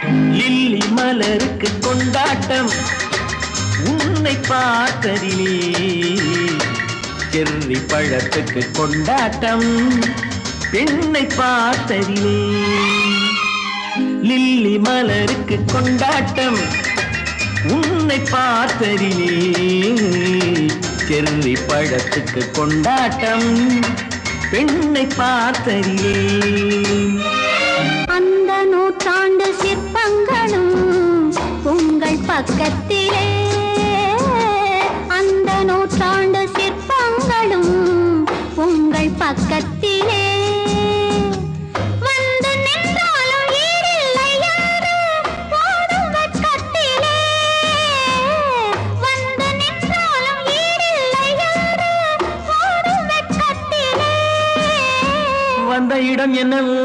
Lily மலருக்கு கொண்டாட்டம் உன்னை பார்த்ததிலே, செர்ரி பழத்துக்கு கொண்டாட்டம் பெண்ணை பார்த்ததிலே. லில்லி மலருக்கு கொண்டாட்டம் உன்னை பார்த்ததிலே, செர்ரி பழத்துக்கு கொண்டாட்டம் பெண்ணை பார்த்ததிலே. அந்த நூற்றாண்டு சிற்பங்களும் உங்கள் பக்கத்திலே, அந்த நூற்றாண்டு சிற்பங்களும் உங்கள் பக்கத்திலே. வந்து நின்றாலும் ஈடில்லை யாரு ஓடும் வெட்கத்திலே, வந்து நின்றாலும் ஈடில்லை யாரு ஓடும் வெட்கத்திலே. வந்த இடம் என்னவோ